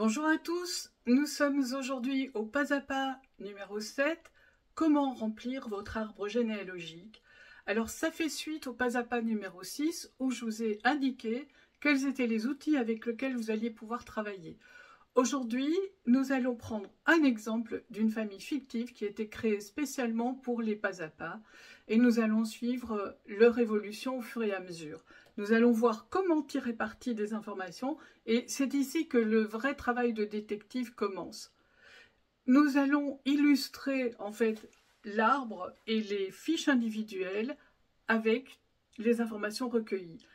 Bonjour à tous, nous sommes aujourd'hui au pas à pas numéro 7, comment remplir votre arbre généalogique. Alors ça fait suite au pas à pas numéro 6 où je vous ai indiqué quels étaient les outils avec lesquels vous alliez pouvoir travailler. Aujourd'hui, nous allons prendre un exemple d'une famille fictive qui a été créée spécialement pour les pas à pas et nous allons suivre leur évolution au fur et à mesure. Nous allons voir comment tirer parti des informations et c'est ici que le vrai travail de détective commence. Nous allons illustrer en fait l'arbre et les fiches individuelles avec les informations recueillies.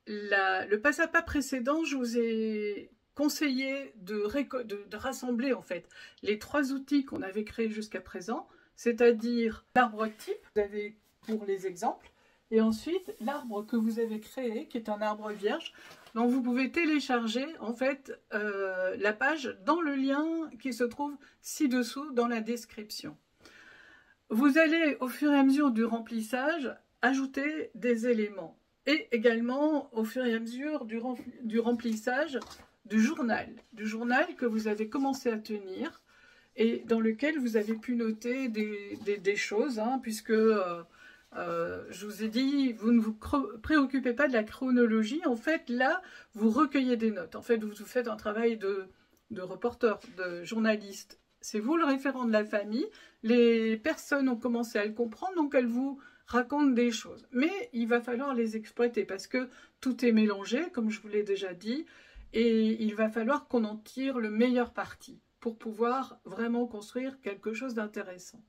Le pas à pas précédent, je vous ai conseillé de rassembler en fait les trois outils qu'on avait créés jusqu'à présent, c'est-à-dire l'arbre type, vous avez pour les exemples, et ensuite l'arbre que vous avez créé, qui est un arbre vierge, dont vous pouvez télécharger en fait la page dans le lien qui se trouve ci-dessous dans la description. Vous allez au fur et à mesure du remplissage ajouter des éléments. Et également au fur et à mesure du remplissage du journal que vous avez commencé à tenir et dans lequel vous avez pu noter des choses, hein, puisque je vous ai dit, vous ne vous préoccupez pas de la chronologie, en fait là vous recueillez des notes, en fait vous faites un travail de reporter, de journaliste, c'est vous le référent de la famille, les personnes ont commencé à le comprendre, donc elles vous racontent des choses. Mais il va falloir les exploiter parce que tout est mélangé, comme je vous l'ai déjà dit, et il va falloir qu'on en tire le meilleur parti pour pouvoir vraiment construire quelque chose d'intéressant.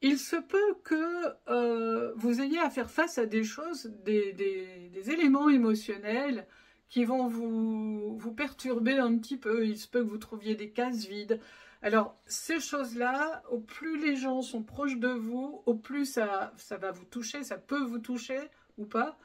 Il se peut que vous ayez à faire face à des choses, des éléments émotionnels qui vont vous perturber un petit peu. Il se peut que vous trouviez des cases vides. Alors, ces choses-là, au plus les gens sont proches de vous, au plus ça va vous toucher, ça peut vous toucher ou pas.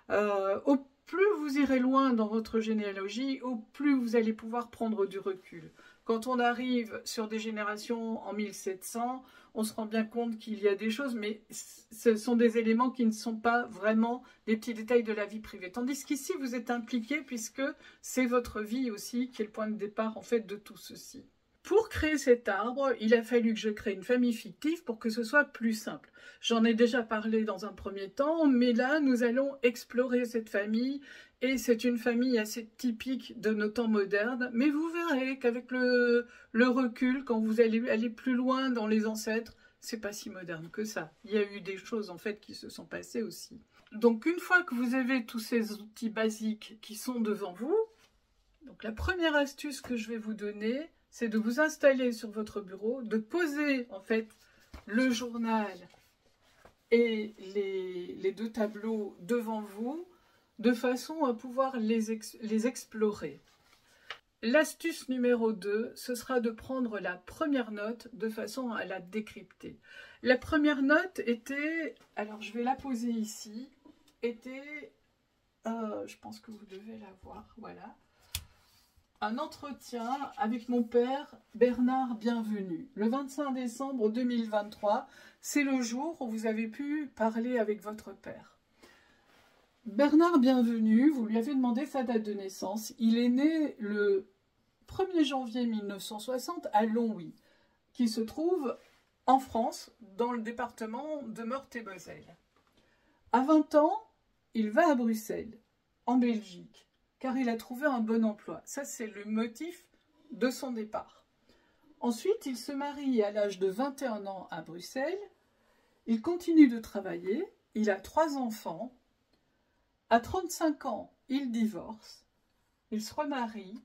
Au plus vous irez loin dans votre généalogie, au plus vous allez pouvoir prendre du recul. Quand on arrive sur des générations en 1700, on se rend bien compte qu'il y a des choses, mais ce sont des éléments qui ne sont pas vraiment des petits détails de la vie privée. Tandis qu'ici, vous êtes impliqué puisque c'est votre vie aussi qui est le point de départ en fait de tout ceci. Pour créer cet arbre, il a fallu que je crée une famille fictive pour que ce soit plus simple. J'en ai déjà parlé dans un premier temps, mais là, nous allons explorer cette famille, et c'est une famille assez typique de nos temps modernes, mais vous verrez qu'avec le recul, quand vous allez aller plus loin dans les ancêtres, c'est pas si moderne que ça. Il y a eu des choses en fait qui se sont passées aussi. Donc une fois que vous avez tous ces outils basiques qui sont devant vous, donc la première astuce que je vais vous donner, c'est de vous installer sur votre bureau, de poser en fait le journal et les deux tableaux devant vous, de façon à pouvoir les explorer. L'astuce numéro 2, ce sera de prendre la première note de façon à la décrypter. La première note était, alors je vais la poser ici, était, je pense que vous devez la voir, voilà. Un entretien avec mon père Bernard Bienvenu. Le 25 décembre 2023, c'est le jour où vous avez pu parler avec votre père. Bernard Bienvenu, vous lui avez demandé sa date de naissance. Il est né le 1er janvier 1960 à Longwy, qui se trouve en France, dans le département de Meurthe-et-Moselle. À 20 ans, il va à Bruxelles, en Belgique, car il a trouvé un bon emploi. Ça, c'est le motif de son départ. Ensuite, il se marie à l'âge de 21 ans à Bruxelles. Il continue de travailler. Il a 3 enfants. À 35 ans, il divorce. Il se remarie.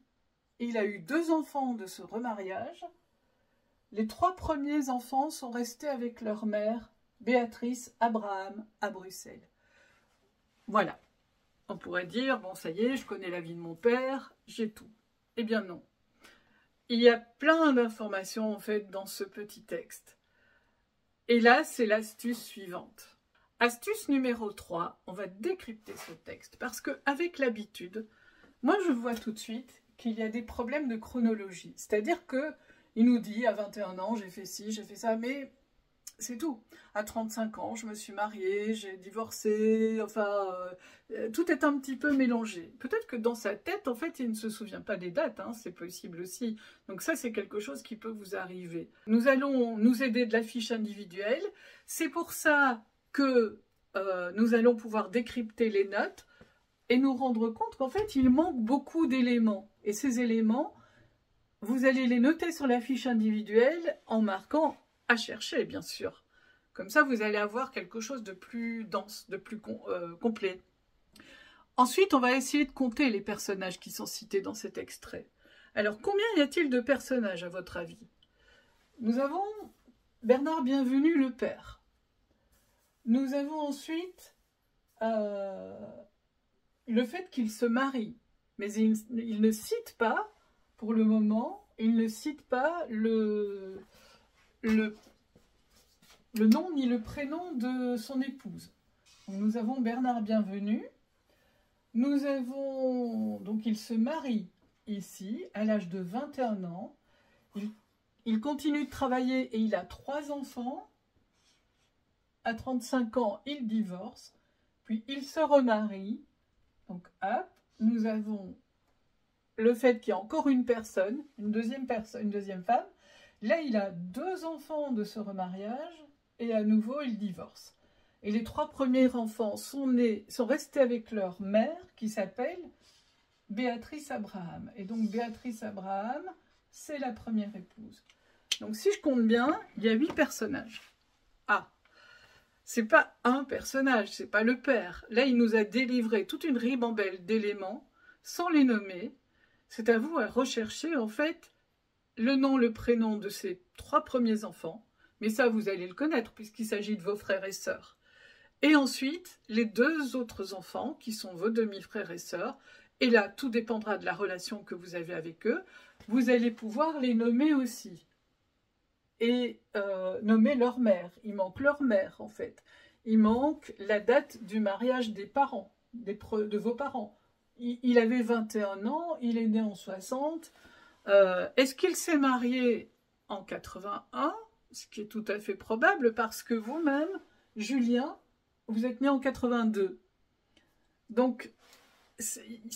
Il a eu 2 enfants de ce remariage. Les 3 premiers enfants sont restés avec leur mère, Béatrice Abraham, à Bruxelles. Voilà. On pourrait dire, bon ça y est, je connais la vie de mon père, j'ai tout. Eh bien non. Il y a plein d'informations en fait dans ce petit texte. Et là, c'est l'astuce suivante. Astuce numéro 3, on va décrypter ce texte. Parce qu'avec l'habitude, moi je vois tout de suite qu'il y a des problèmes de chronologie. C'est-à-dire qu'il nous dit, à 21 ans, j'ai fait ci, j'ai fait ça, mais C'est tout. À 35 ans, je me suis mariée, j'ai divorcé, enfin, tout est un petit peu mélangé. Peut-être que dans sa tête, en fait, il ne se souvient pas des dates, hein, c'est possible aussi. Donc ça, c'est quelque chose qui peut vous arriver. Nous allons nous aider de la fiche individuelle. C'est pour ça que nous allons pouvoir décrypter les notes et nous rendre compte qu'en fait, il manque beaucoup d'éléments. Et ces éléments, vous allez les noter sur la fiche individuelle en marquant à chercher, bien sûr. Comme ça, vous allez avoir quelque chose de plus dense, de plus complet. Ensuite, on va essayer de compter les personnages qui sont cités dans cet extrait. Alors, combien y a-t-il de personnages, à votre avis? Nous avons Bernard Bienvenu, le père. Nous avons ensuite le fait qu'il se marie. Mais il ne cite pas, pour le moment, il ne cite pas le nom ni le prénom de son épouse. Donc, nous avons Bernard Bienvenu. Nous avons... Donc, il se marie ici, à l'âge de 21 ans. Il continue de travailler et il a 3 enfants. À 35 ans, il divorce. Puis, il se remarie. Donc, hop, nous avons le fait qu'il y a encore une personne, une deuxième femme. Là, il a 2 enfants de ce remariage. Et à nouveau, il divorce. Et les 3 premiers enfants sont restés avec leur mère, qui s'appelle Béatrice Abraham. Et donc, Béatrice Abraham, c'est la première épouse. Donc, si je compte bien, il y a 8 personnages. Ah, c'est pas un personnage, c'est pas le père. Là, il nous a délivré toute une ribambelle d'éléments, sans les nommer. C'est à vous à rechercher, en fait, le nom, le prénom de ces 3 premiers enfants. Mais ça, vous allez le connaître, puisqu'il s'agit de vos frères et sœurs. Et ensuite, les 2 autres enfants, qui sont vos demi-frères et sœurs. Et là, tout dépendra de la relation que vous avez avec eux. Vous allez pouvoir les nommer aussi. Et nommer leur mère. Il manque leur mère, en fait. Il manque la date du mariage des parents, de vos parents. Il avait 21 ans, il est né en 60. Est-ce qu'il s'est marié en 81 ? Ce qui est tout à fait probable parce que vous-même, Julien, vous êtes né en 82. Donc,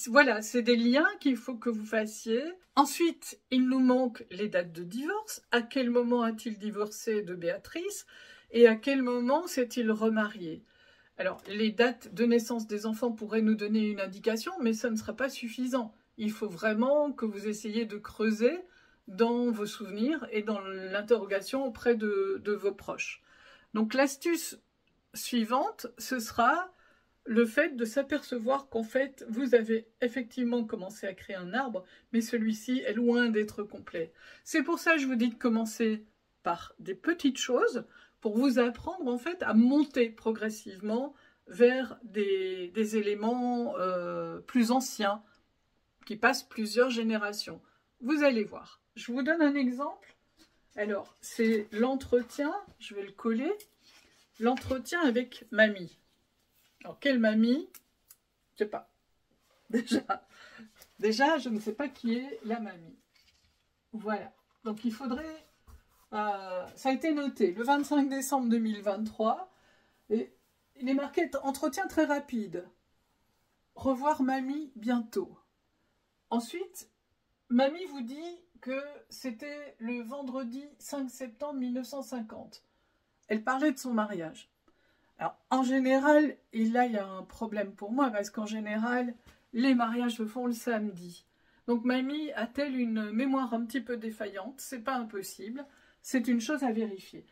voilà, c'est des liens qu'il faut que vous fassiez. Ensuite, il nous manque les dates de divorce. À quel moment a-t-il divorcé de Béatrice? Et à quel moment s'est-il remarié? Alors, les dates de naissance des enfants pourraient nous donner une indication, mais ça ne sera pas suffisant. Il faut vraiment que vous essayiez de creuser dans vos souvenirs et dans l'interrogation auprès de vos proches. Donc l'astuce suivante, ce sera le fait de s'apercevoir qu'en fait, vous avez effectivement commencé à créer un arbre, mais celui-ci est loin d'être complet. C'est pour ça que je vous dis de commencer par des petites choses pour vous apprendre en fait à monter progressivement vers des éléments plus anciens qui passent plusieurs générations. Vous allez voir. Je vous donne un exemple. Alors, c'est l'entretien, je vais le coller, l'entretien avec mamie. Alors, quelle mamie? Je ne sais pas. Déjà, je ne sais pas qui est la mamie. Voilà. Donc, il faudrait... ça a été noté le 25 décembre 2023. Et il est marqué « Entretien très rapide. Revoir mamie bientôt. » Ensuite, mamie vous dit que c'était le vendredi 5 septembre 1950. Elle parlait de son mariage. Alors, en général, et là, il y a un problème pour moi, parce qu'en général, les mariages se font le samedi. Donc, mamie a-t-elle une mémoire un petit peu défaillante? C'est pas impossible. C'est une chose à vérifier.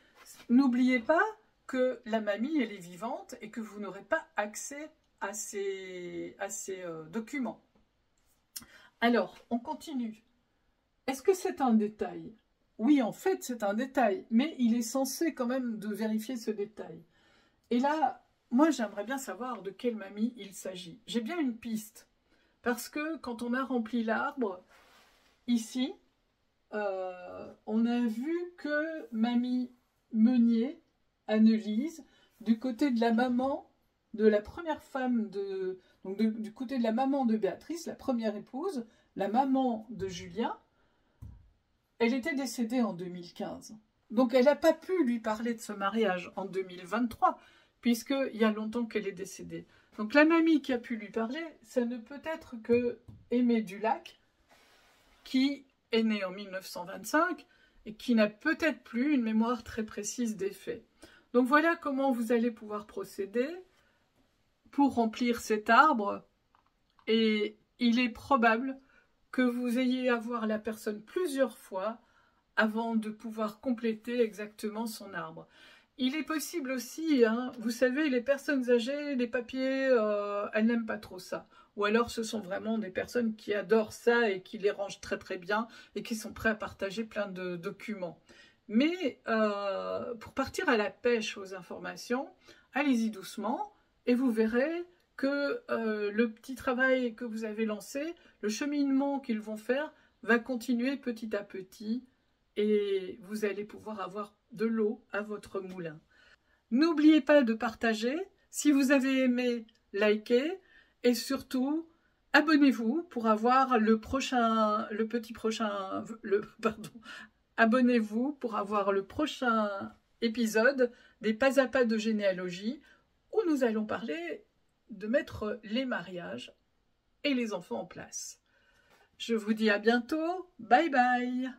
N'oubliez pas que la mamie, elle est vivante et que vous n'aurez pas accès à ces documents. Alors, on continue. Est-ce que c'est un détail? Oui, en fait, c'est un détail, mais il est censé quand même de vérifier ce détail. Et là, moi, j'aimerais bien savoir de quelle mamie il s'agit. J'ai bien une piste, parce que quand on a rempli l'arbre, ici, on a vu que mamie Meunier, Annelise, du côté de la maman, de la première femme donc du côté de la maman de Béatrice, la première épouse, la maman de Julien, elle était décédée en 2015. Donc elle n'a pas pu lui parler de ce mariage en 2023, puisqu'il y a longtemps qu'elle est décédée. Donc la mamie qui a pu lui parler, ça ne peut être que Aimée Dulac, qui est née en 1925 et qui n'a peut-être plus une mémoire très précise des faits. Donc voilà comment vous allez pouvoir procéder pour remplir cet arbre, et il est probable que vous ayez à voir la personne plusieurs fois avant de pouvoir compléter exactement son arbre. Il est possible aussi, hein, vous savez, les personnes âgées, les papiers, elles n'aiment pas trop ça. Ou alors ce sont vraiment des personnes qui adorent ça et qui les rangent très très bien et qui sont prêts à partager plein de documents. Mais pour partir à la pêche aux informations, allez-y doucement et vous verrez que le petit travail que vous avez lancé, le cheminement qu'ils vont faire, va continuer petit à petit et vous allez pouvoir avoir de l'eau à votre moulin. N'oubliez pas de partager. Si vous avez aimé, likez et surtout abonnez-vous pour avoir abonnez-vous pour avoir le prochain épisode des Pas à Pas de généalogie où nous allons parler de mettre les mariages et les enfants en place. Je vous dis à bientôt. Bye bye.